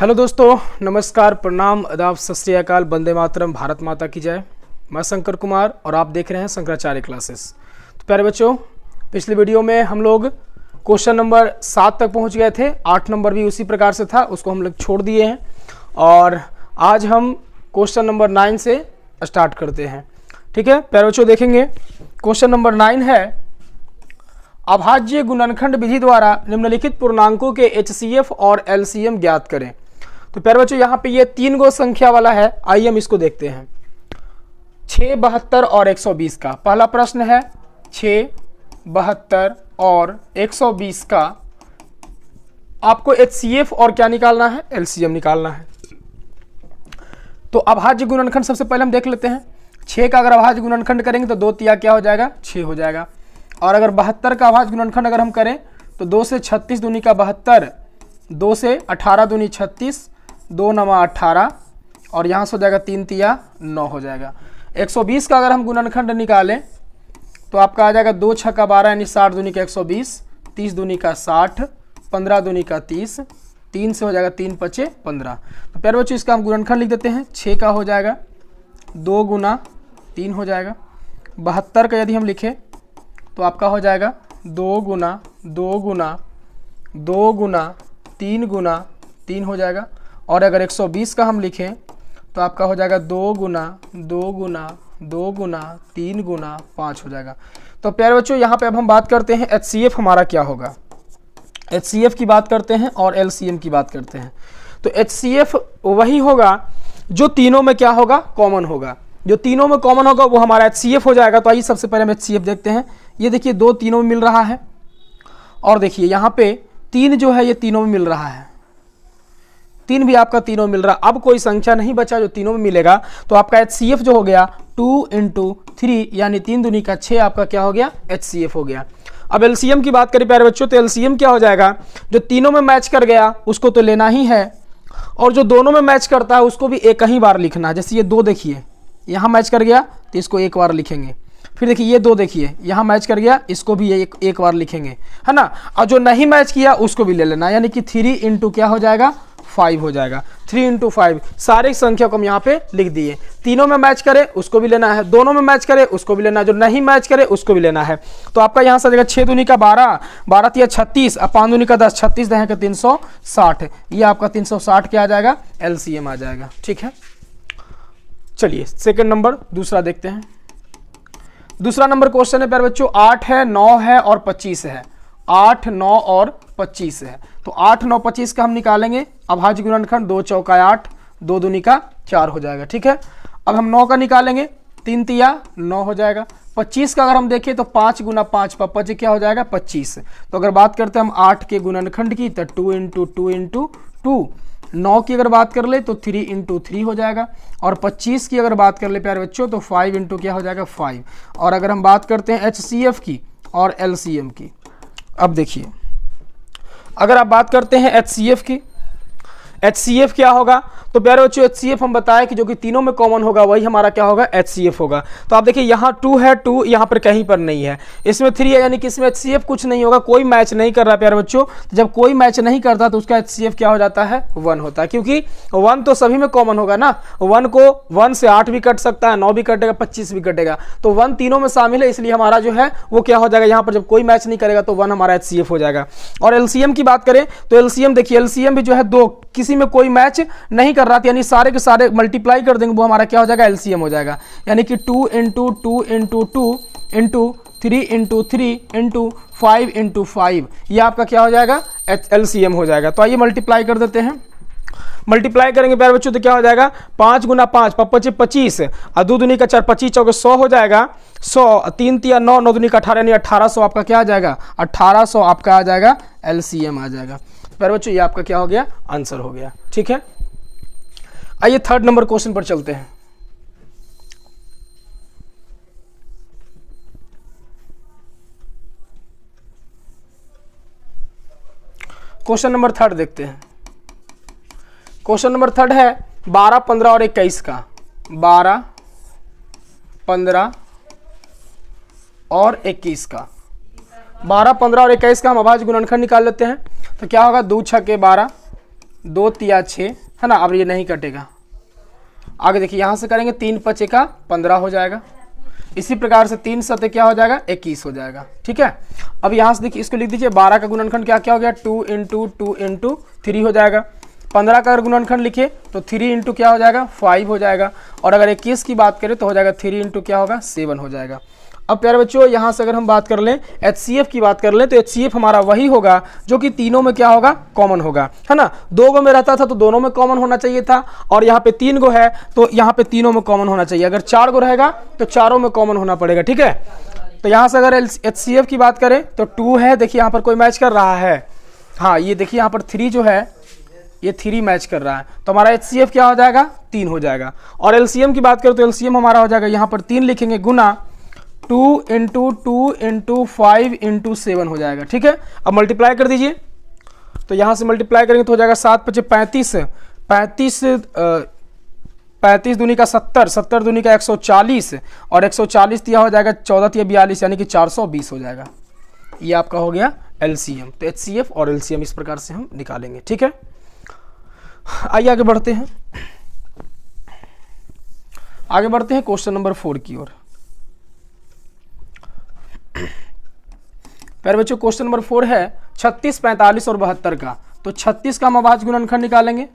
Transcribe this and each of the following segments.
Hello दोस्तों, नमस्कार, प्रणाम, आदाब, सत श्री अकाल, वंदे मातरम, भारत माता की जय। मैं शंकर कुमार और आप देख रहे हैं शंकराचार्य क्लासेस। तो प्यारे बच्चों, पिछले वीडियो में हम लोग क्वेश्चन नंबर 7 तक पहुंच गए थे। 8 नंबर भी उसी प्रकार से था, उसको हम लोग छोड़ दिए हैं और आज हम क्वेश्चन नंबर 9 से स्टार्ट करते हैं। ठीक है प्यारे बच्चों, देखेंगे क्वेश्चन नंबर 9 है, अभाज्य गुणनखंड विधि द्वारा निम्नलिखित पूर्णांकों के HCF और LCM ज्ञात करें। तो प्यारे बच्चों, यहाँ पे ये 3 गो संख्या वाला है। आइए हम इसको देखते हैं। 6, 72 और 120 का पहला प्रश्न है। 6, 72 और 120 का आपको HCF और क्या निकालना है, LCM निकालना है। तो अभाज्य गुणनखंड सबसे पहले हम देख लेते हैं। 6 का अगर अभाज्य गुणनखंड करेंगे तो 2 तिया क्या हो जाएगा, 6 हो जाएगा। और अगर 72 का अभाज्य गुणनखंड अगर हम करें तो 2 से 36 दूनी का 72, 2 से 18 दूनी 36, 2 नमा 18 और यहाँ से हो जाएगा 3 तिया 9 हो जाएगा। 120 का अगर हम गुणनखंड निकालें तो आपका आ जाएगा 2 छक्का 12 यानी 60 दूनी का 120, 30 दूनी का 60, 15 दूनी का 30, 3 से हो जाएगा 3 पचे 15। तो प्यारे बच्चों, इसका हम गुणनखंड लिख देते हैं। 6 का हो जाएगा 2 गुना 3 हो जाएगा। 72 का यदि हम लिखें तो आपका हो जाएगा 2 गुना 2 गुना 2 गुना 3 गुना 3 हो जाएगा। और अगर 120 का हम लिखें तो आपका हो जाएगा 2 गुना 2 गुना 2 गुना 3 गुना 5 हो जाएगा। तो प्यारे बच्चों, यहाँ पे अब हम बात करते हैं HCF हमारा क्या होगा। HCF की बात करते हैं और LCM की बात करते हैं। तो HCF वही होगा जो तीनों में क्या होगा, कॉमन होगा। जो तीनों में कॉमन होगा वो हमारा HCF हो जाएगा। तो आइए सबसे पहले हम HCF देखते हैं। ये देखिए 2 तीनों में मिल रहा है और देखिए यहाँ पे 3 जो है ये तीनों में मिल रहा है। 3 भी आपका तीनों में मिल रहा है। अब कोई संख्या नहीं बचा जो तीनों में मिलेगा। तो आपका HCF जो हो गया 2 × 3 यानी 3 दूनी का 6 आपका क्या हो गया, HCF हो गया। अब LCM की बात करें प्यारे बच्चों तो LCM क्या हो जाएगा, जो तीनों में मैच कर गया उसको तो लेना ही है और जो दोनों में मैच करता है उसको भी एक ही बार लिखना है। जैसे ये 2 देखिए यहाँ मैच कर गया तो इसको एक बार लिखेंगे। फिर देखिए ये 2 देखिए यहाँ मैच कर गया, इसको भी एक बार लिखेंगे, है ना। और जो नहीं मैच किया उसको भी ले लेना, यानी कि 3 × क्या हो जाएगा, 5 हो जाएगा। 3 × 5 सारे संख्या को हम यहाँ पे लिख दिए। तीनों में मैच करे उसको भी लेना है, दोनों में मैच करे उसको भी लेना है, जो नहीं मैच करे उसको भी लेना है। तो आपका यहाँ से आ जाएगा 6 दूनी का 12, 12 तिया 36 और 5 दूनी का 10, 36 दहें का 360। ये आपका 360 क्या आ जाएगा, LCM आ जाएगा। ठीक है, चलिए सेकंड नंबर दूसरा देखते हैं। दूसरा नंबर क्वेश्चन है प्यारे बच्चों, 8 है, 9 है और 25 है। 8, 9 और 25 है। तो 8, 9, 25 का हम निकालेंगे अभाज्य गुणनखंड। 2 चौका 8, 2 दूनी का 4 हो जाएगा। ठीक है, अब हम 9 का निकालेंगे, 3 तिया 9 हो जाएगा। 25 का अगर हम देखें तो 5 गुना 5 पप्पा जी क्या हो जाएगा, 25। तो अगर बात करते हैं हम 8 के गुणनखंड की तो 2 × 2 × 2। 9 की अगर बात कर ले तो 3 × 3 हो जाएगा। और 25 की अगर बात कर ले प्यारे बच्चों तो 5 × क्या हो जाएगा, 5। और अगर हम बात करते हैं HCF की और LCM की, अब देखिए अगर आप बात करते हैं HCF की, HCF क्या होगा तो प्यारे बच्चों HCF हम बताएं कि जो कि तीनों में कॉमन होगा वही हमारा क्या होगा, HCF होगा। तो आप देखिए यहाँ 2 है, 2 यहाँ पर कहीं पर नहीं है, इसमें 3 है, यानी कि इसमें HCF कुछ नहीं होगा, कोई मैच नहीं कर रहा है प्यारे बच्चों। तो जब कोई मैच नहीं करता तो उसका HCF क्या हो जाता है, 1 होता है, क्योंकि 1 तो सभी में कॉमन होगा ना। 1 को 1 से 8 भी कट सकता है, 9 भी कटेगा, 25 भी कटेगा। तो 1 तीनों में शामिल है, इसलिए हमारा जो है वो क्या हो जाएगा, यहाँ पर जब कोई मैच नहीं करेगा तो 1 हमारा HCF हो जाएगा। और LCM की बात करें तो LCM देखिए, LCM भी जो है 2, किसी में कोई मैच नहीं कर रहा था, यानी सारे के सारे मल्टीप्लाई कर देंगे वो हमारा क्या हो जाएगा, LCM हो जाएगा। यानी कि 2 × 2 × 2 × 3 × 3 × 5 × 5, ये आपका क्या हो जाएगा, LCM हो जाएगा। तो आइए मल्टीप्लाई कर देते हैं। मल्टीप्लाई करेंगे प्यारे बच्चों तो क्या हो जाएगा, 5 गुना 5 पप्पा 25 और 2 दूनी का 4, 25 चौके 100 हो जाएगा। 100, 3 तिया 9, 9 दूनी का 18 यानी 1800 आपका क्या आ जाएगा, 1800 आपका आ जाएगा, LCM आ जाएगा। प्यारे बच्चों ये आपका क्या हो गया, आंसर हो गया। ठीक है, आइए थर्ड नंबर क्वेश्चन पर चलते हैं। क्वेश्चन नंबर 3 देखते हैं। क्वेश्चन नंबर 3 है 12, 15 और 21 का। 12, 15 और 21 का। 12, 15 और 21 का हम अभाज्य गुणनखंड निकाल लेते हैं। तो क्या होगा, 2 छक्के 12, 2 तिया 6 है ना, अब ये नहीं कटेगा। आगे देखिए यहाँ से करेंगे 3 5 का 15 हो जाएगा। इसी प्रकार से 3 7 क्या हो जाएगा 21 हो जाएगा। ठीक है, अब यहाँ से देखिए इसको लिख दीजिए 12 का गुणनखंड क्या क्या हो गया 2 × 2 × 3 हो जाएगा। 15 का अगर गुणनखंड लिखे तो 3 × क्या हो जाएगा 5 हो जाएगा। और अगर 21 की बात करें तो हो जाएगा 3 × क्या होगा 7 हो जाएगा। अब प्यारे बच्चों यहाँ से अगर हम बात कर लें HCF की बात कर लें तो HCF हमारा वही होगा जो कि तीनों में क्या होगा कॉमन होगा, है ना। 2 गो में रहता था तो दोनों में कॉमन होना चाहिए था, और यहाँ पे 3 गो है तो यहाँ पे तीनों में कॉमन होना चाहिए। अगर 4 गो रहेगा तो चारों में कॉमन होना पड़ेगा। ठीक है, तो यहाँ से अगर HCF की बात करें तो 2 है, देखिए यहाँ पर कोई मैच कर रहा है। हाँ, ये देखिए यहाँ पर 3 जो है ये 3 मैच कर रहा है, तो हमारा HCF क्या हो जाएगा 3 हो जाएगा। और LCM की बात करें तो LCM हमारा हो जाएगा, यहाँ पर 3 लिखेंगे गुना 2 × 2 × 5 × 7 हो जाएगा। ठीक है, अब मल्टीप्लाई कर दीजिए, तो यहाँ से मल्टीप्लाई करेंगे तो हो जाएगा 7 × 5 = 35, 35 दूनी का 70, 70 दूनी का 140, और 140 तिया हो जाएगा 14 तिया 42, यानी कि 420 हो जाएगा। ये आपका हो गया LCM। तो HCF और LCM इस प्रकार से हम निकालेंगे। ठीक है, आइए आगे बढ़ते हैं। आगे बढ़ते हैं क्वेश्चन नंबर 4 की ओर। प्यारे बच्चों क्वेश्चन नंबर 4 है 36, 45 और 72 का। तो 36 का हम अभाज्य गुणनखंड निकाल लेंगे,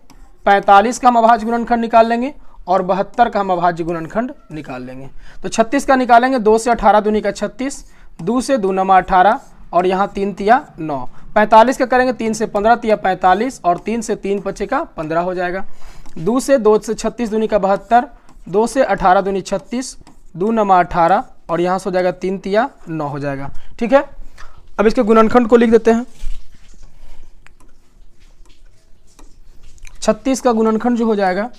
45 का हम अभाज्य गुणनखंड निकाल लेंगे, और 72 का हम अभाज्य गुणनखंड निकाल लेंगे। तो 36 का निकालेंगे 2 से 18 दूनी का 36, 2 से 2 नमा 18, और यहाँ 3 तिया 9। 45 का करेंगे 3 से 15 तिया 45, और 3 से 3 5 का 15 हो जाएगा। 2 से 36 दूनी का 72, 2 से 18 दूनी 36, 2 नमा 18, और यहाँ से हो जाएगा 3 तिया 9 हो जाएगा। ठीक है, अब इसके गुणनखंड को लिख देते हैं। 36 का गुणनखंड जो हो जाएगा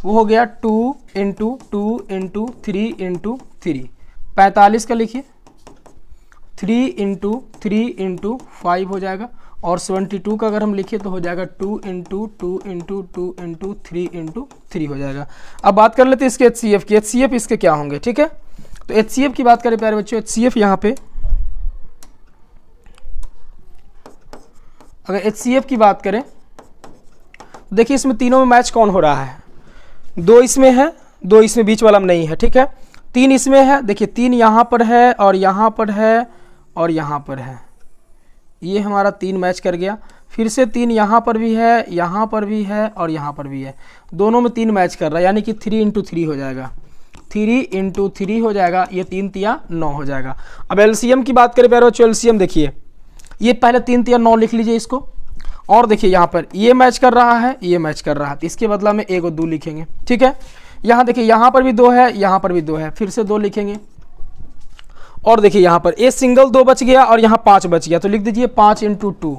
वो हो गया 2 × 2 × 3 × 3। 45 का लिखिए 3 × 3 × 5 हो जाएगा, और 72 का अगर हम लिखें तो हो जाएगा 2 × 2 × 2 × 3 × 3 हो जाएगा। अब बात कर लेते हैं इसके HCF की। HCF इसके क्या होंगे। ठीक है, तो HCF की बात करें प्यारे बच्चों, HCF यहाँ पे अगर HCF की बात करें तो देखिए इसमें तीनों में मैच कौन हो रहा है। 2 इसमें है, 2 इसमें बीच वाला में नहीं है। ठीक है, 3 इसमें है, देखिए 3 यहाँ पर है, और यहाँ पर है, और यहाँ पर है। ये हमारा 3 मैच कर गया। फिर से 3 यहाँ पर भी है, यहाँ पर भी है, और यहाँ पर भी है। दोनों में 3 मैच कर रहा है, यानी कि 3 × 3 हो जाएगा। 3 × 3 हो जाएगा, ये 3 तिया 9 हो जाएगा। अब LCM की बात करें प्यारे बच्चों, LCM देखिए ये पहले 3 तिया 9 लिख लीजिए इसको, और देखिए यहाँ पर ये मैच कर रहा है, ये मैच कर रहा है, तो इसके बदला में 1 और 2 लिखेंगे। ठीक है, यहाँ देखिए यहाँ पर भी 2 है, यहाँ पर भी 2 है, फिर से 2 लिखेंगे, और देखिए यहाँ पर ये सिंगल 2 बच गया, और यहाँ 5 बच गया, तो लिख दीजिए 5 × 2,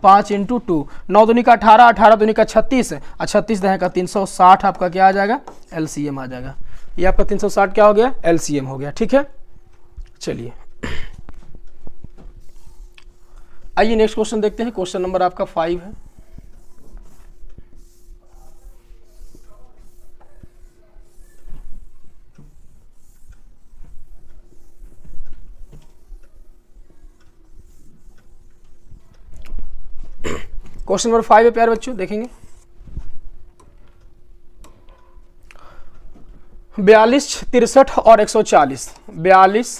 5 × 2, 9 दूनी का 18, 18 दूनी का 36, 36 दहे का 360 आपका क्या आ जाएगा LCM आ जाएगा। ये आपका 360 क्या हो गया LCM हो गया। ठीक है, चलिए आइए नेक्स्ट क्वेश्चन देखते हैं। क्वेश्चन नंबर आपका 5 है। क्वेश्चन नंबर 5 है प्यारे बच्चों, देखेंगे 42, 63 और 140, 42,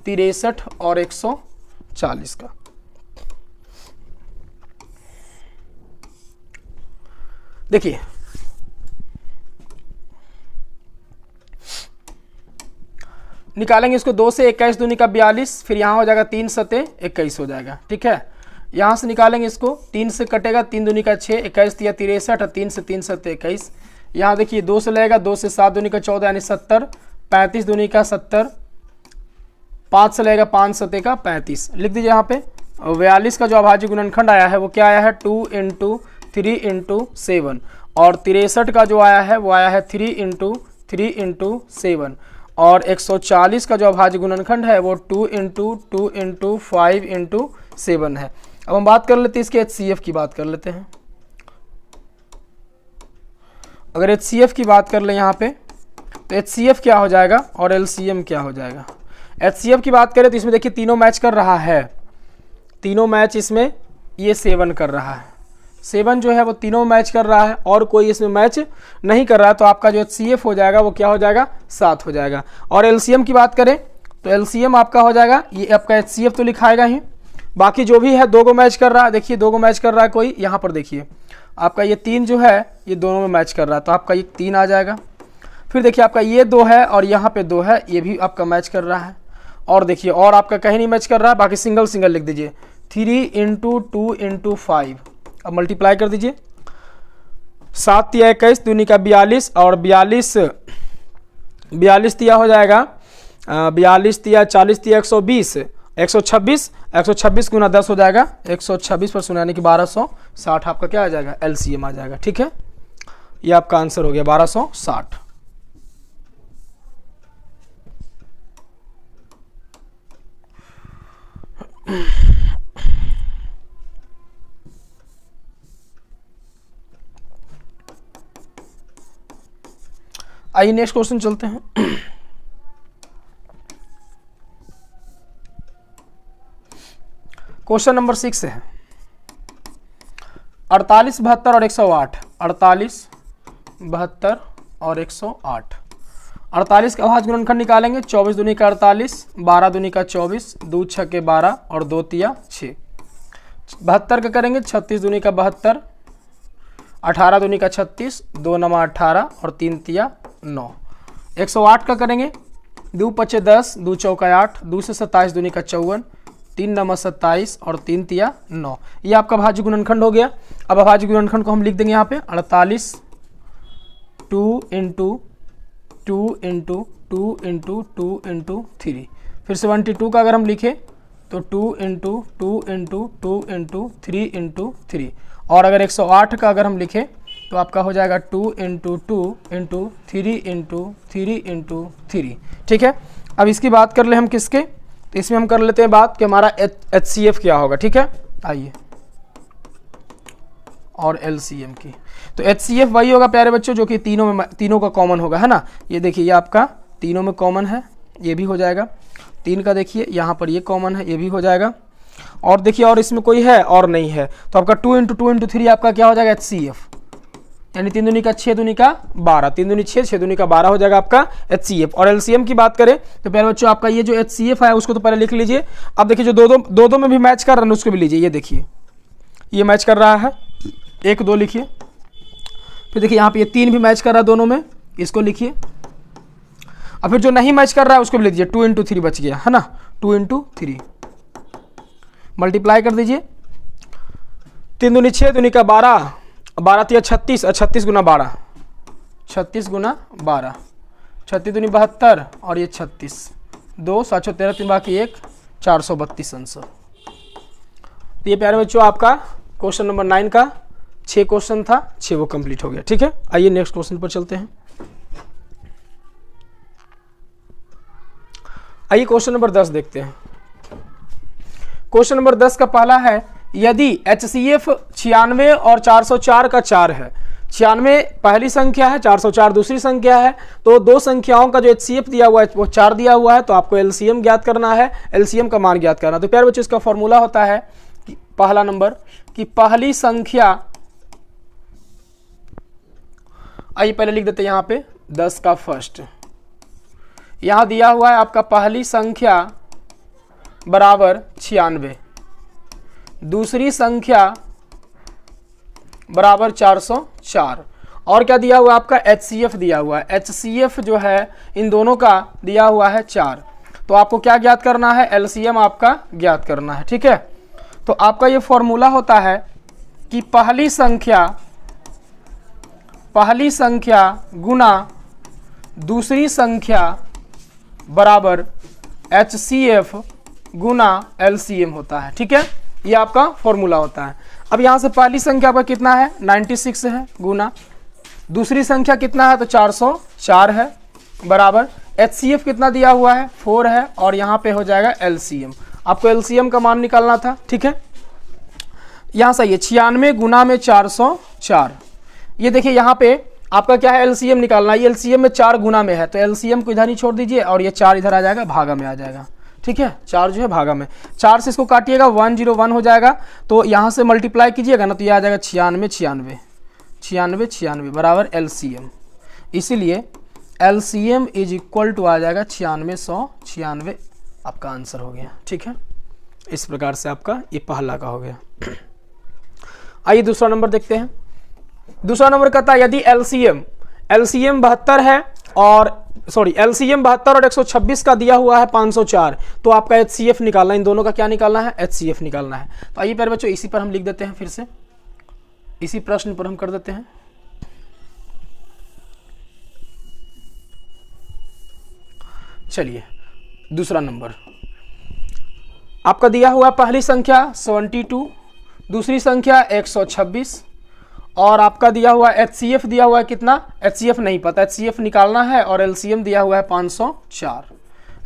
63 और 140 का। देखिए निकालेंगे इसको 2 से 21 दूनी का 42, फिर यहाँ हो जाएगा 3 सते 21 हो जाएगा। ठीक है, यहाँ से निकालेंगे इसको, 3 से कटेगा 3 दूनी का 6, 21 तिया 63, और 3 से 3 सते 21। यहाँ देखिए 2 से लगेगा, 2 से 7 दूनी का 14 यानी 70, 35 दूनी का 70, 5 से लगेगा 5 सते का 35। लिख दीजिए यहाँ पे 42 का जो अभाज्य गुणनखंड आया है वो क्या आया है 2 × 3 × 7, और 63 का जो आया है वो आया है 3 × 3 × 7, और 140 का जो अभाज्य गुणनखंड है वो 2 × 2 × 5 × 7 है। अब हम बात कर लेते हैं इसके HCF की बात कर लेते हैं। अगर HCF की बात कर ले यहाँ पे तो HCF क्या हो जाएगा और LCM क्या हो जाएगा। HCF की बात करें तो इसमें देखिए तीनों मैच कर रहा है, तीनों मैच इसमें ये 7 कर रहा है, 7 जो है वो तीनों मैच कर रहा है और कोई इसमें मैच नहीं कर रहा है, तो आपका जो HCF हो जाएगा वो क्या हो जाएगा, 7 हो जाएगा। और LCM की बात करें तो LCM आपका हो जाएगा, ये आपका HCF तो लिखाएगा ही, बाकी जो भी है 2 को मैच कर रहा है, देखिए 2 को मैच कर रहा है कोई, यहाँ पर देखिए आपका ये 3 जो है ये दोनों में मैच कर रहा है, तो आपका ये 3 आ जाएगा। फिर देखिए आपका ये 2 है और यहाँ पे 2 है, ये भी आपका मैच कर रहा है। और देखिए और आपका कहीं नहीं मैच कर रहा है, बाकी सिंगल सिंगल लिख दीजिए, 3 × 2 × 5। अब मल्टीप्लाई कर दीजिए, 7 × 21 दूनी का 42 और 42 दिया हो जाएगा 42 दिया 40 दिया 120 126 126 गुना 10 हो जाएगा 126 पर यानी कि 1260 आपका क्या आ जाएगा, LCM आ जाएगा। ठीक है, ये आपका आंसर हो गया 1260। आइए नेक्स्ट क्वेश्चन चलते हैं। क्वेश्चन नंबर 6 है 48, 72 और 108। 48, 72 और 108। 48 का अभाज्य गुणनखंड निकालेंगे, 24 दूनी का 48, 12 दूनी का 24, 2 छक्के 12 और 2 तिया 6। 72 का करेंगे, 36 दूनी का 72, 18 दूनी का 36, 2 नमा 18 और 3 तिया 9। 108 का करेंगे, 2 पचे 10, 2 चौका 8, 2 से 27 दूनी का 54, 3 नमा 27 और 3 तिया 9। ये आपका भाज्य गुणनखंड हो गया। अब अभाज्य गुणनखंड को हम लिख देंगे यहाँ पे 48 2 × 2 × 2 × 2 × 3। फिर 72 का अगर हम लिखें तो 2 × 2 × 2 × 3 × 3। और अगर 108 का अगर हम लिखें तो आपका हो जाएगा 2 × 2 × 3 × 3 × 3। ठीक है, अब इसकी बात कर ले हम किसके, तो इसमें हम कर लेते हैं बात कि हमारा HCF क्या होगा। ठीक है, आइए और LCM की, तो HCF वही होगा प्यारे बच्चों जो कि तीनों का कॉमन होगा, है ना। ये देखिए ये आपका तीनों में कॉमन है, ये भी हो जाएगा। 3 का देखिए यहाँ पर ये कॉमन है, ये भी हो जाएगा। और देखिए और इसमें कोई है और नहीं है, तो आपका 2 × 2 × 3 आपका क्या हो जाएगा, HCF, यानी 3 दूनी का 6 दूनी का 12, 3 दूनी 6 6 दूनी का 12 हो जाएगा आपका HCF। और LCM की बात करें तो प्यारे बच्चों आपका ये जो HCF है उसको तो पहले लिख लीजिए। अब देखिए जो दो में भी मैच कर रहा है उसको भी लीजिए, ये देखिए ये मैच कर रहा है, 1 2 लिखिए। फिर देखिए यहाँ पे ये 3 भी मैच कर रहा है दोनों में, इसको लिखिए। और फिर जो नहीं मैच कर रहा है उसको भी लिख दीजिए, 2 × 3 बच गया, है ना, 2 × 3 मल्टीप्लाई कर दीजिए। 3 दूनी 6 दूनी का 12, 12 तिया 36 और 36 गुना 12, 36 गुना 12, 36 दूनी 72 और ये 36, 2 7 13 3 बाकी 1 432 आंसर। तो ये प्यारे बच्चों आपका क्वेश्चन नंबर 9 का 6 क्वेश्चन था, 6 वो कंप्लीट हो गया। ठीक है, आइए नेक्स्ट क्वेश्चन पर चलते हैं। आइए क्वेश्चन नंबर 10 देखते हैं। क्वेश्चन नंबर 10 का पहला है, यदि HCF 96 और 404 का 4 है, 96 पहली संख्या है, 404 दूसरी संख्या है, तो दो संख्याओं का जो HCF दिया हुआ है वो 4 दिया हुआ है, तो आपको LCM ज्ञात करना है, LCM का मान ज्ञात करना। तो प्यारे बच्चों इसका फॉर्मूला होता है कि पहला नंबर कि पहली संख्या, आइए पहले लिख देते हैं यहाँ पे 10 का फर्स्ट, यहाँ दिया हुआ है आपका पहली संख्या बराबर 96, दूसरी संख्या बराबर 404, और क्या दिया हुआ है आपका HCF दिया हुआ है। HCF जो है इन दोनों का दिया हुआ है 4, तो आपको क्या ज्ञात करना है, LCM आपका ज्ञात करना है। ठीक है, तो आपका ये फॉर्मूला होता है कि पहली संख्या गुना दूसरी संख्या बराबर HCF गुना LCM होता है। ठीक है, ये आपका फॉर्मूला होता है। अब यहाँ से पहली संख्या आपका कितना है, 96 है, गुना दूसरी संख्या कितना है तो 404 है, बराबर HCF कितना दिया हुआ है 4 है, और यहाँ पे हो जाएगा LCM। आपको LCM का मान निकालना था। ठीक है, यहाँ सही है 96 गुना में 404। ये देखिए यहाँ पे आपका क्या है, LCM निकालना है। ये LCM में 4 गुना में है, तो LCM को इधर ही छोड़ दीजिए और ये 4 इधर आ जाएगा, भागा में आ जाएगा। ठीक है, 4 जो है भागा में, 4 से इसको काटिएगा 101 हो जाएगा, तो यहाँ से मल्टीप्लाई कीजिएगा ना तो यह आ जाएगा 96 96 96 बराबर LCM। इसीलिए LCM इज इक्वल टू आ जाएगा 9696, आपका आंसर हो गया। ठीक है, इस प्रकार से आपका ये पहला का हो गया। आइए दूसरा नंबर देखते हैं। दूसरा नंबर कहता है यदि LCM 72 है और LCM 72 और 126 का दिया हुआ है 504, तो आपका HCF निकालना है। इन दोनों का क्या निकालना है? HCF निकालना है। तो आइए प्यारे बच्चों इसी पर हम लिख देते हैं, फिर से इसी प्रश्न पर हम कर देते हैं। चलिए दूसरा नंबर आपका दिया हुआ पहली संख्या 72, दूसरी संख्या 126 और आपका दिया हुआ HCF दिया हुआ है कितना? HCF नहीं पता, HCF निकालना है और LCM दिया हुआ है 504।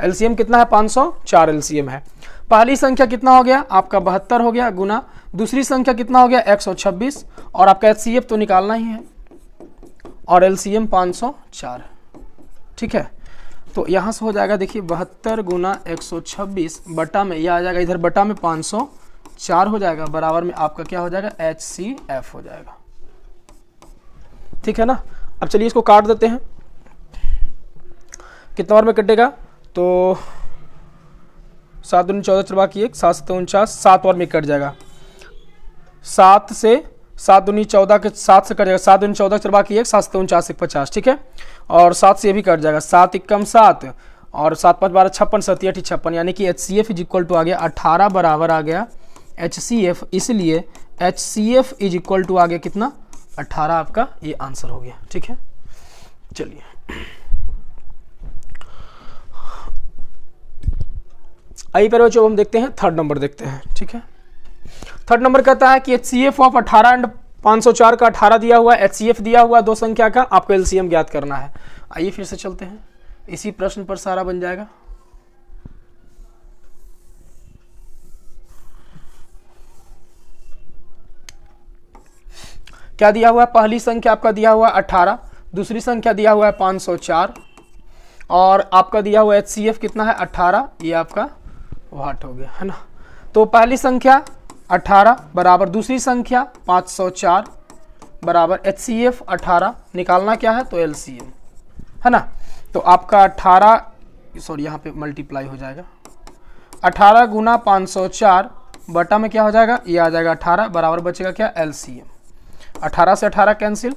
LCM कितना है? 504 LCM है। पहली संख्या कितना हो गया? आपका 72 हो गया गुना दूसरी संख्या कितना हो गया? 126 और आपका HCF तो निकालना ही है और LCM 504। ठीक है, तो यहाँ से हो जाएगा देखिए 72 गुना 126 बटा में यह आ जाएगा, इधर बटा में 504 हो जाएगा, बराबर में आपका क्या हो जाएगा? HCF हो जाएगा। ठीक है ना। अब चलिए इसको काट देते हैं, कितना बार में कटेगा? तो 7 दूनी 14 चरवा की 1, 7 7 49, 7 बार में कट जाएगा। 7 से 7 दूनी 14 के 7 से कट जाएगा, 7 दूनी 14 चरवा की 1, 7 7 49 1 50। ठीक है, और 7 से ये भी कट जाएगा, 7 एकम 7 और 7 5 12 56, 7 8 56, यानी कि HCF इज इक्वल टू आ गया 18 बराबर आ गया HCF। इसलिए HCF इज इक्वल टू आ गया कितना? 18 आपका ये आंसर हो गया। ठीक है, चलिए आइए पर बच्चों हम देखते हैं थर्ड नंबर देखते हैं। ठीक है, थर्ड नंबर कहता है कि HCF ऑफ 18 एंड 504 का 18 दिया हुआ है, HCF दिया हुआ है दो संख्या का, आपको LCM ज्ञात करना है। आइए फिर से चलते हैं, इसी प्रश्न पर सारा बन जाएगा। क्या दिया हुआ है? पहली संख्या आपका दिया हुआ है 18, दूसरी संख्या दिया हुआ है 504 और आपका दिया हुआ HCF कितना है? 18, ये आपका वाट हो गया है ना। तो पहली संख्या 18 बराबर दूसरी संख्या 504 बराबर HCF 18, निकालना क्या है? तो LCM है ना। तो आपका 18 यहाँ पे मल्टीप्लाई हो जाएगा, 18 गुना 504 बटा में क्या हो जाएगा? ये आ जाएगा 18 बराबर बचेगा क्या? LCM। 18 से 18 कैंसिल,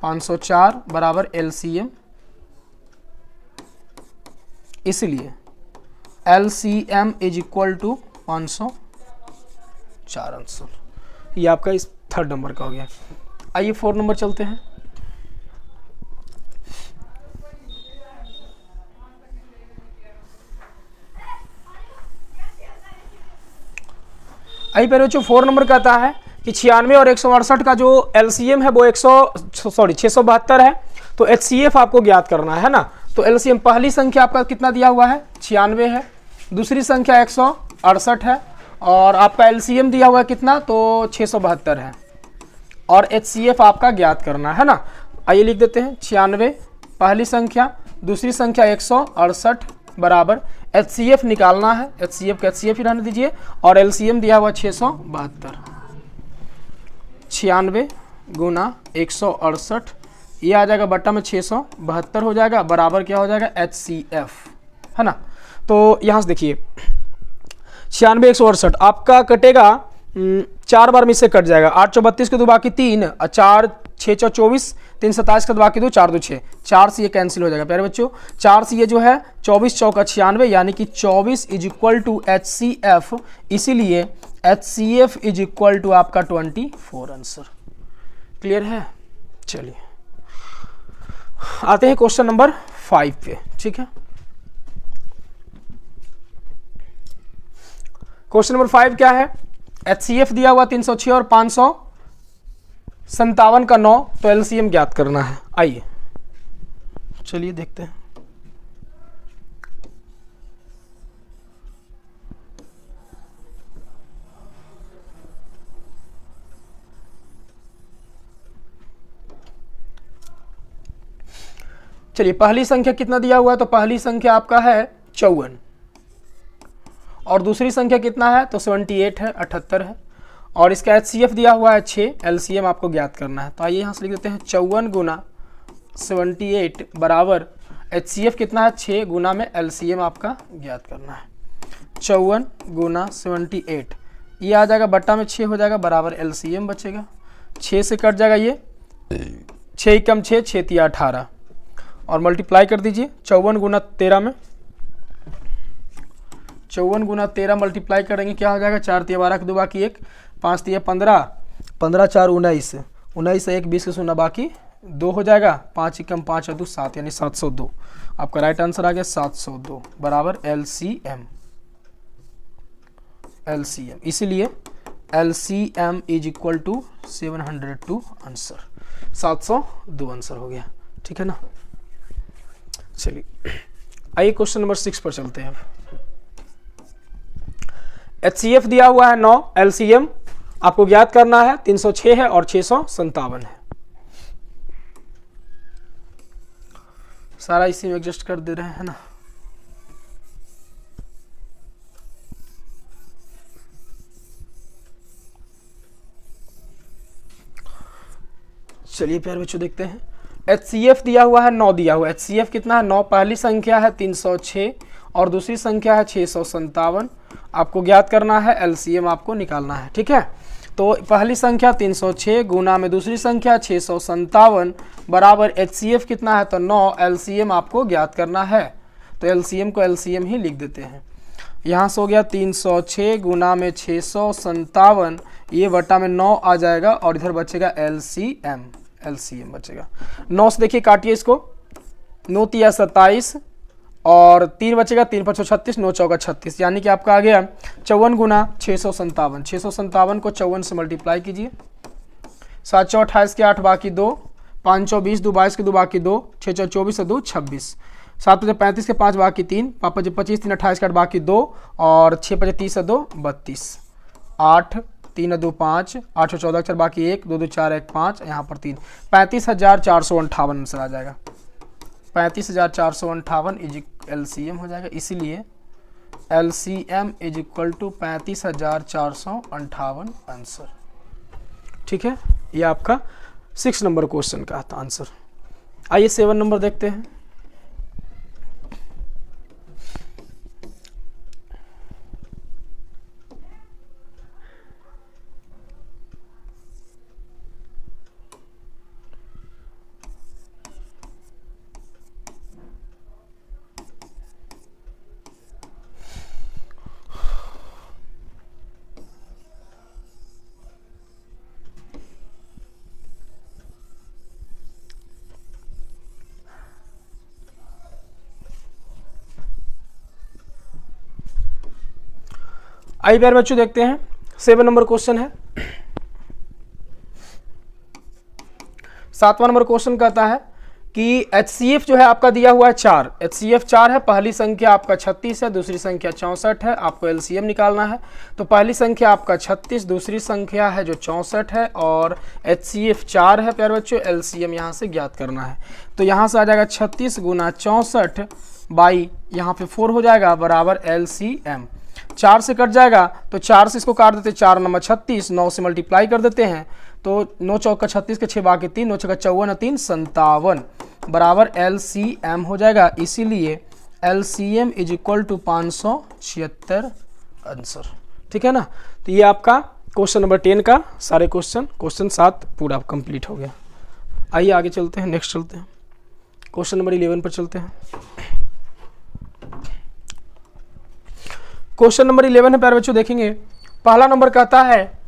504 बराबर LCM। इसलिए LCM is equal to 504 answer. ये आपका इस थर्ड नंबर का हो गया। आइए 4 नंबर चलते हैं। आइए पहले बच्चों 4 नंबर कहता है कि 96 और 168 का जो LCM है वो 672 है, तो HCF आपको ज्ञात करना है ना। तो LCM पहली संख्या आपका कितना दिया हुआ है? 96 है, दूसरी संख्या 168 है और आपका LCM दिया हुआ है कितना? तो 672 है और HCF आपका ज्ञात करना है ना। आइए लिख देते हैं 96 पहली संख्या, दूसरी संख्या 168 बराबर HCF निकालना है, HCF का HCF ही रहने दीजिए और LCM दिया हुआ 672। 96 गुना 168 ये आ जाएगा बट्टा में 672 हो जाएगा, बराबर क्या हो जाएगा? HCF है ना। तो यहाँ से देखिए 96 168 आपका कटेगा 4 बार में से कट जाएगा। 8 चौ 32 के 2 बाकी 3 और 4 6 चौ 24, 3 27 के 2 बाकी 2, 4 2 6, 4 से ये कैंसिल हो जाएगा प्यारे बच्चों। 4 से ये जो है 24 चौका 96 यानी कि 24 इज इक्वल टू HCF। इसीलिए HCF इज इक्वल टू आपका 24 आंसर। क्लियर है? चलिए आते हैं क्वेश्चन नंबर 5 पे। ठीक है, क्वेश्चन नंबर 5 क्या है? HCF दिया हुआ 306 और 557 का 9, तो LCM ज्ञात करना है। आइए चलिए देखते हैं। चलिए पहली संख्या कितना दिया हुआ है? तो पहली संख्या आपका है 54 और दूसरी संख्या कितना है, तो 78 है, 78 है। और इसका HCF दिया हुआ है 6, LCM आपको ज्ञात करना है। तो आइए यहाँ से लिख देते हैं 54 गुना 78 बराबर HCF कितना है 6 गुना में LCM आपका ज्ञात करना है। 54 गुना 78 ये आ जाएगा बट्टा में 6 हो जाएगा बराबर LCM बचेगा। 6 से कट जाएगा ये, 6 कम 6, 6 तिया 18 और मल्टीप्लाई कर दीजिए 54 गुना 13 में। 54 गुना 13 मल्टीप्लाई करेंगे क्या हो जाएगा, 4 तिया 12 के 2 बाकी 1, 5 तिया 15, 15 4 19, 19 1 20 के 0 बाकी 2 हो जाएगा, 5 कम 5 2 7 यानी 702 आपका राइट आंसर आ गया 702 बराबर LCM। इसीलिए LCM is equal to 702 answer, 702 answer हो गया। ठीक है ना। चलिए आइए क्वेश्चन नंबर 6 पर चलते हैं। HCF दिया हुआ है 9, LCM आपको ज्ञात करना है 306 है और 657 है। सारा इसी में एडजस्ट कर दे रहे हैं ना। चलिए प्यारे बच्चों देखते हैं। HCF दिया हुआ है 9 दिया हुआ है। HCF कितना है 9, पहली संख्या है 306 और दूसरी संख्या है 657। आपको ज्ञात करना है, LCM आपको निकालना है। ठीक है, तो पहली संख्या 306 गुना में दूसरी संख्या 657 बराबर HCF कितना है, तो 9, LCM आपको ज्ञात करना है। तो LCM को LCM ही लिख देते हैं। यहाँ से हो गया 306 गुना में 657, ये बटा में 9 आ जाएगा और इधर बचेगा LCM बचेगा। 9 से देखिए काटिए इसको, 9 तिया 27 और 3 बचेगा, 3 5 36, 9 चौका 36 यानी कि आपका आ गया 54 गुना 657। 657 को 54 से मल्टीप्लाई कीजिए, 7 चौ 28 के 8 बाकी 2, 5 चौ 20 2 22 के 2 बाकी 2, 6 चौ 24 2 26, 7 5 35 के 5 बाकी 3, 5 5 25 3 28 के 8 बाकी 2 और 6 5 30 2 32, 8 3 2 5, 8 14 4 बाकी 1, 2 2 4 1 5, यहाँ पर 3, 35,458 आंसर आ जाएगा। 35,458 इज LCM हो जाएगा। इसीलिए LCM is equal to 35,458 answer. ठीक है, ये आपका 6 नंबर क्वेश्चन का था आंसर। आइए 7 नंबर देखते हैं। आइए प्यारे बच्चों देखते हैं 7 नंबर क्वेश्चन है। 7वां नंबर क्वेश्चन कहता है कि HCF जो है आपका दिया हुआ है 4, HCF 4 है, पहली संख्या आपका 36 है, दूसरी संख्या 64 है, आपको LCM निकालना है। तो पहली संख्या आपका 36, दूसरी संख्या है जो 64 है और HCF 4 है प्यारे बच्चों, LCM यहाँ से ज्ञात करना है। तो यहाँ से आ जाएगा 36 गुना 64 बाई यहाँ पे 4 हो जाएगा बराबर LCM। 4 से कट जाएगा तो 4 से इसको काट देते, 4 नंबर 36, 9 से मल्टीप्लाई कर देते हैं तो 9 चौका 36 के 6 बाकी 3, 9 चौका 54 3 57 बराबर LCM हो जाएगा। इसीलिए LCM is equal to 576 answer. ठीक है ना। तो ये आपका क्वेश्चन नंबर 10 का सारे क्वेश्चन 7 पूरा कंप्लीट हो गया। आइए आगे चलते हैं, नेक्स्ट चलते हैं, क्वेश्चन नंबर 11 पर चलते हैं। क्वेश्चन नंबर 11 है प्यारे बच्चों, देखेंगे पहला नंबर कहता है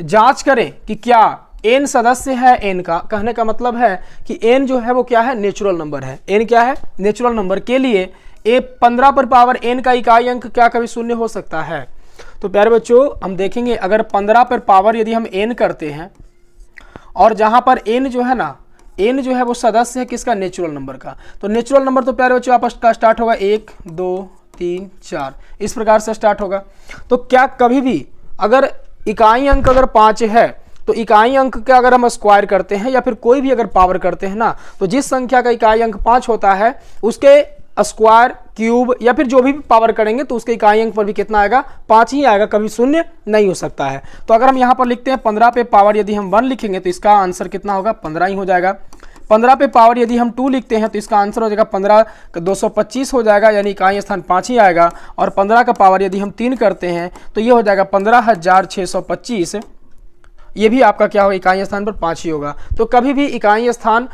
जांच करें कि क्या n सदस्य है n का। कहने का मतलब है कि n जो है वो क्या है, नेचुरल नंबर है। n क्या है, नेचुरल नंबर के लिए 15 पर पावर n का इकाई अंक क्या कभी शून्य हो सकता है। तो प्यारे बच्चों हम देखेंगे अगर 15 पर पावर यदि हम n करते हैं और जहां पर n जो है ना, n जो है वो सदस्य है किसका, नेचुरल नंबर का। तो नेचुरल नंबर तो प्यारे बच्चों आपस का स्टार्ट होगा 1 2 3 4 इस प्रकार से स्टार्ट होगा। तो क्या कभी भी अगर इकाई अंक अगर 5 है तो इकाई अंक का अगर हम स्क्वायर करते हैं या फिर कोई भी अगर पावर करते हैं ना, तो जिस संख्या का इकाई अंक 5 होता है उसके स्क्वायर, क्यूब या फिर जो भी पावर करेंगे तो उसके इकाई अंक पर भी कितना आएगा, 5 ही आएगा, कभी शून्य नहीं हो सकता है। तो अगर हम यहाँ पर लिखते हैं 15 पे पावर यदि हम 1 लिखेंगे तो इसका आंसर कितना होगा, 15 ही हो जाएगा। 15 पे पावर यदि हम 2 लिखते हैं तो इसका आंसर हो जाएगा 15 225 हो जाएगा, यानी इकाई स्थान 5 ही आएगा। और 15 का पावर यदि हम 3 करते हैं तो ये हो जाएगा 15,625, ये भी आपका क्या होगा, इकाई स्थान पर 5 ही होगा। तो कभी भी इकाई स्थान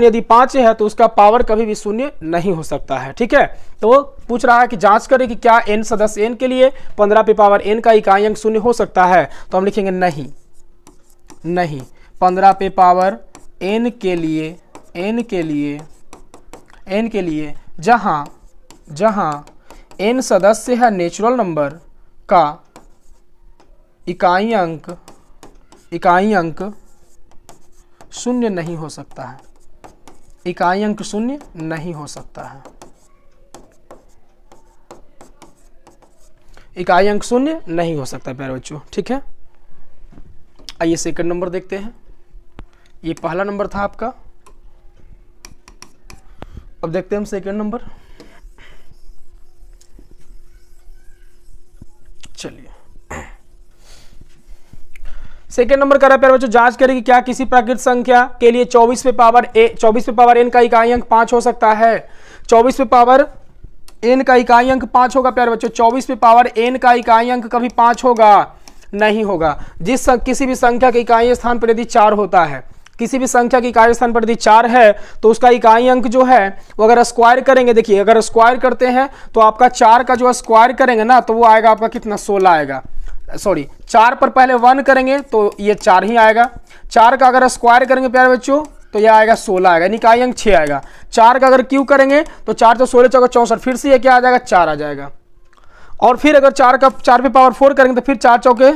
यदि 5 है तो उसका पावर कभी भी शून्य नहीं हो सकता है, ठीक है। तो पूछ रहा है कि जांच करें कि क्या n सदस्य n के लिए 15 पे पावर n का इकाई अंक शून्य हो सकता है। तो हम लिखेंगे नहीं, 15 पे पावर n के लिए जहां n सदस्य है नेचुरल नंबर का इकाई अंक शून्य नहीं हो सकता है, इकाई अंक शून्य नहीं हो सकता है, इकाई अंक शून्य नहीं हो सकता प्यारे बच्चों, ठीक है। आइए सेकंड नंबर देखते हैं। ये पहला नंबर था आपका, अब देखते हैं हम सेकंड नंबर। चलिए सेकेंड नंबर कर रहा है प्यारे बच्चों, जांच करें कि क्या किसी प्राकृत संख्या के लिए 24 पे पावर n का इकाई अंक 5 हो सकता है। 24 पे पावर n का इकाई अंक 5 होगा प्यारे बच्चों। 24 पे पावर n का इकाई अंक कभी 5 होगा नहीं होगा। किसी भी संख्या के इकाई स्थान पर यदि 4 होता है, किसी भी संख्या की इकाई स्थान पर यदि 4 है तो उसका इकाई अंक जो है वो अगर स्क्वायर करेंगे, देखिए अगर स्क्वायर करते हैं तो आपका 4 का जो स्क्वायर करेंगे ना तो वो आएगा आपका कितना, 16 आएगा। 4 पर पहले 1 करेंगे तो ये 4 ही आएगा। 4 का अगर स्क्वायर करेंगे प्यारे बच्चों तो ये आएगा 16 आएगा, यानी इकाई अंक 6 आएगा। 4 का अगर क्यू करेंगे तो 4 तो 16 चौका 64, फिर से ये क्या आ जाएगा, 4 आ जाएगा। और फिर अगर 4 पे पावर 4 करेंगे तो फिर 4 चौके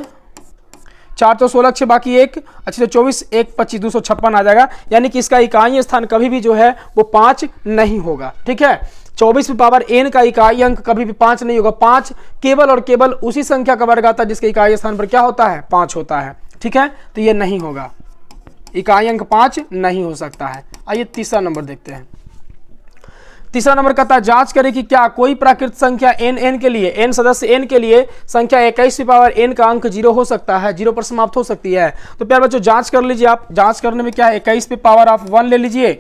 4 तो 16 अच्छे बाकी 1 अच्छे 24 1 25 256 आ जाएगा, यानी कि इसका इकाई स्थान कभी भी जो है वो 5 नहीं होगा, ठीक है। 24 पे पावर n का इकाई अंक कभी भी 5 नहीं होगा। 5 केवल और केवल उसी संख्या का वर्ग आता है जिसके इकाई स्थान पर क्या होता है, 5 होता है, ठीक है। तो ये नहीं होगा, इकाई अंक 5 नहीं हो सकता है। आइए तीसरा नंबर देखते हैं। तीसरा नंबर कहता है जांच करें कि क्या कोई प्राकृत संख्या n के लिए, n सदस्य n के लिए संख्या 21 पे पावर n का अंक 0 हो सकता है, 0 पर समाप्त हो सकती है। तो प्यारे बच्चों जांच कर लीजिए आप। जांच करने में क्या है, 21 पे पावर आप 1 ले लीजिए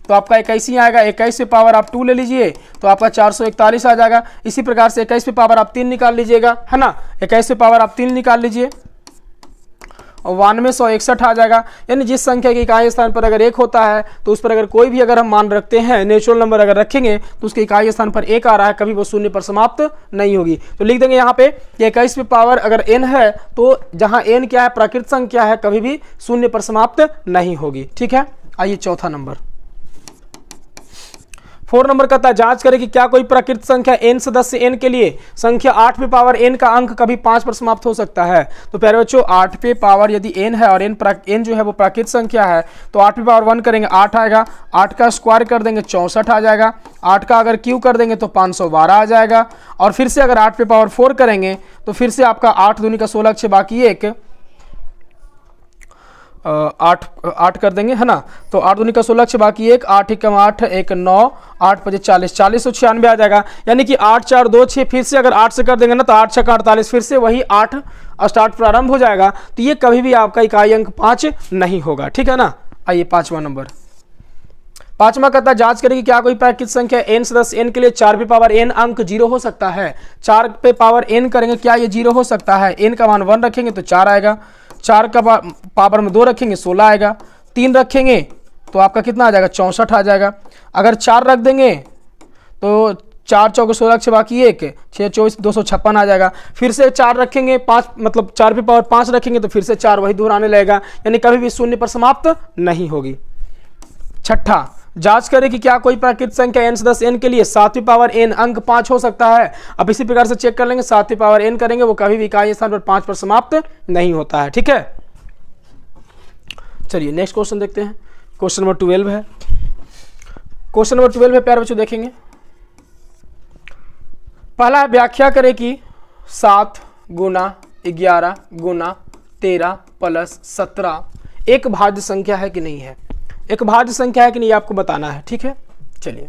तो आपका 21 ही आएगा। 21 पे पावर आप 2 ले लीजिए तो आपका 441 आ जाएगा। इसी प्रकार से 21 पे पावर आप 3 निकाल लीजिएगा, है ना। 21 पे पावर आप 3 निकाल लीजिए और 9161 आ जाएगा। यानी जिस संख्या के इकाई स्थान पर अगर 1 होता है तो उस पर अगर कोई भी अगर हम मान रखते हैं, नेचुरल नंबर अगर रखेंगे तो उसके इकाई स्थान पर 1 आ रहा है, कभी वो शून्य पर समाप्त नहीं होगी। तो लिख देंगे यहाँ पे 21 पे पावर अगर n है तो जहां n क्या है, प्राकृत संख्या है, कभी भी शून्य पर समाप्त नहीं होगी, ठीक है। आइए चौथा नंबर। 4 नंबर कहता है जांच करें कि क्या कोई प्राकृत संख्या n सदस्य n के लिए संख्या 8 पे पावर n का अंक कभी 5 पर समाप्त हो सकता है। तो प्यारे बच्चों 8 पे पावर यदि n है और n जो है वो प्राकृत संख्या है तो 8 पे पावर 1 करेंगे 8 आएगा। 8 का स्क्वायर कर देंगे 64 आ जाएगा। 8 का अगर क्यू कर देंगे तो 512 आ जाएगा। और फिर से अगर 8 पे पावर 4 करेंगे तो फिर से आपका 8 दूनी का 16 अच्छे बाकी 1 8 कर देंगे, है ना। तो 8 दूनी का 16 अच्छे बाकी 1 8 1 8 1 9 8 5 40 4096 आ जाएगा। यानी कि 8 4 2 6 फिर से अगर 8 से कर देंगे ना तो 8 6 48 फिर से वही 8 स्टार्ट प्रारंभ हो जाएगा। तो ये कभी भी आपका इकाई अंक 5 नहीं होगा, ठीक है ना। आइए पांचवा नंबर। पांचवा कहता है जांच करें कि क्या कोई प्राकृत संख्या n सदस्य n के लिए 4 पे पावर n अंक 0 हो सकता है। 4 पे पावर n करेंगे, क्या ये 0 हो सकता है। n का मान 1 रखेंगे तो 4 आएगा। 4 का पावर में 2 रखेंगे 16 आएगा। 3 रखेंगे तो आपका कितना आ जाएगा, 64 आ जाएगा। अगर 4 रख देंगे तो 4 चौके 16 से बाकी 1 6 24 256 आ जाएगा। फिर से 4 रखेंगे 5 मतलब 4 पे पावर 5 रखेंगे तो फिर से 4 वही दोहराने लगेगा, यानी कभी भी शून्य पर समाप्त नहीं होगी। छठा जांच करें कि क्या कोई प्राकृत संख्या n सदस्य n के लिए 7 पे पावर n अंक 5 हो सकता है। अब इसी प्रकार से चेक कर लेंगे, 7 पे पावर n करेंगे वो कभी भी इकाई स्थान पर 5 पर समाप्त नहीं होता है, ठीक है। चलिए नेक्स्ट क्वेश्चन देखते हैं। क्वेश्चन नंबर 12 है। क्वेश्चन नंबर 12 है प्यारे बच्चों, देखेंगे। पहला है व्याख्या करें कि 7 गुना 11 गुना 13 प्लस 17 एक भाज्य संख्या है कि नहीं है। एक भाज्य संख्या है कि नहीं आपको बताना है, ठीक है। चलिए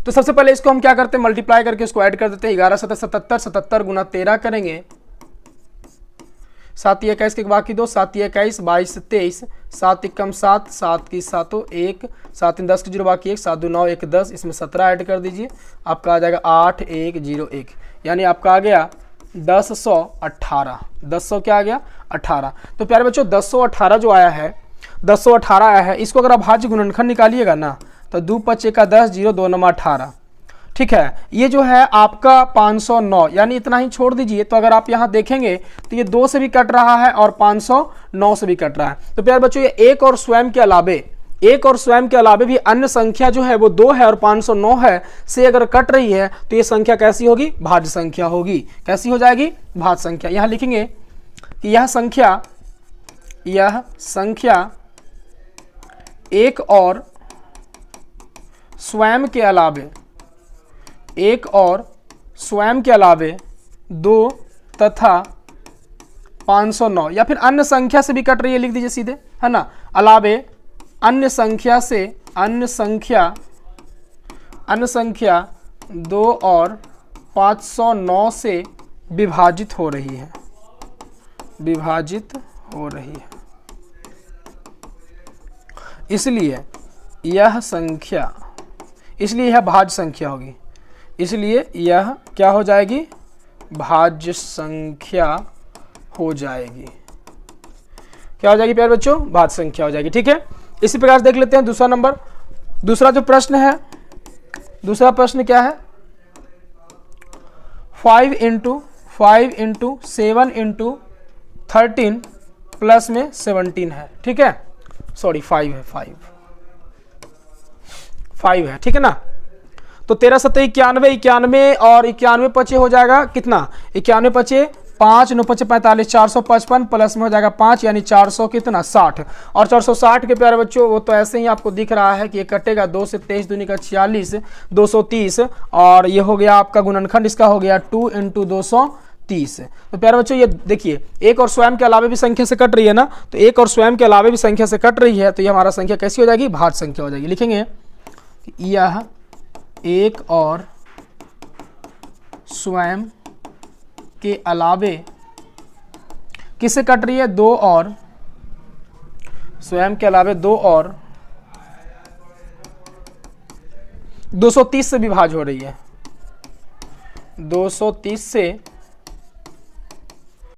तो सबसे पहले इसको हम क्या करते हैं, मल्टीप्लाई करके इसको ऐड कर देते हैं। 11 7 77, 77 गुना 13 करेंगे, 7 21 के बाकी 2, 7 21 22 23, 7 एकम 7, 7 की 7 1, 7 10 के 0 बाकी 1, 7 2 9 1 10, इसमें 17 ऐड कर दीजिए, आपका आ जाएगा 8101, यानी आपका आ गया 1018। 1000 क्या आ गया 18। तो प्यारे बच्चों 1018 जो आया है, 1018 आया है, इसको अगर आप भाज्य गुणनखंड निकालिएगा ना तो 2 5 का 10, 0 2 9 18, ठीक है। ये जो है आपका 509, यानी इतना ही छोड़ दीजिए। तो अगर आप यहाँ देखेंगे तो ये 2 से भी कट रहा है और 509 से भी कट रहा है। तो प्यारे बच्चों ये एक और स्वयं के अलावे भी अन्य संख्या जो है वो 2 है और 509 है से अगर कट रही है तो ये संख्या कैसी होगी, भाज्य संख्या होगी। कैसी हो जाएगी, भाज्य संख्या। यहां लिखेंगे कि यह संख्या एक और स्वयं के अलावे 2 तथा 509 या फिर अन्य संख्या से भी कट रही है, लिख दीजिए सीधे, है ना। अलावे अन्य संख्या 2 और 509 से विभाजित हो रही है, इसलिए यह भाज्य संख्या होगी। इसलिए यह क्या हो जाएगी, भाज्य संख्या हो जाएगी। क्या हो जाएगी प्यारे बच्चों, भाज्य संख्या हो जाएगी। ठीक है, इसी प्रकार से देख लेते हैं दूसरा नंबर। दूसरा जो प्रश्न है, दूसरा प्रश्न क्या है, 5 × 7 × 13 प्लस में 17 है। ठीक है, सॉरी 5 है, ठीक है ना। तो 13 7 91 और 91 पचे हो जाएगा कितना, 91 पचे 5, 9 पचे 45, 455 प्लस में हो जाएगा 5, यानी 400 कितना 60। और 460 के प्यारे बच्चों वो तो ऐसे ही आपको दिख रहा है कि ये कटेगा 2 से 23 दूनी का 46, 230, और ये हो गया आपका गुणनखंड, इसका हो गया 2 × 230। तो प्यारे बच्चों ये देखिए, एक और स्वयं के अलावे भी संख्या से कट रही है ना, तो एक और स्वयं के अलावे भी संख्या से कट रही है, तो ये हमारा संख्या कैसी हो जाएगी, भाज्य संख्या हो जाएगी। लिखेंगे यह एक और स्वयं के अलावे किससे कट रही है, 2 और स्वयं के अलावे 2 और 230 से विभाज्य हो रही है, 230 से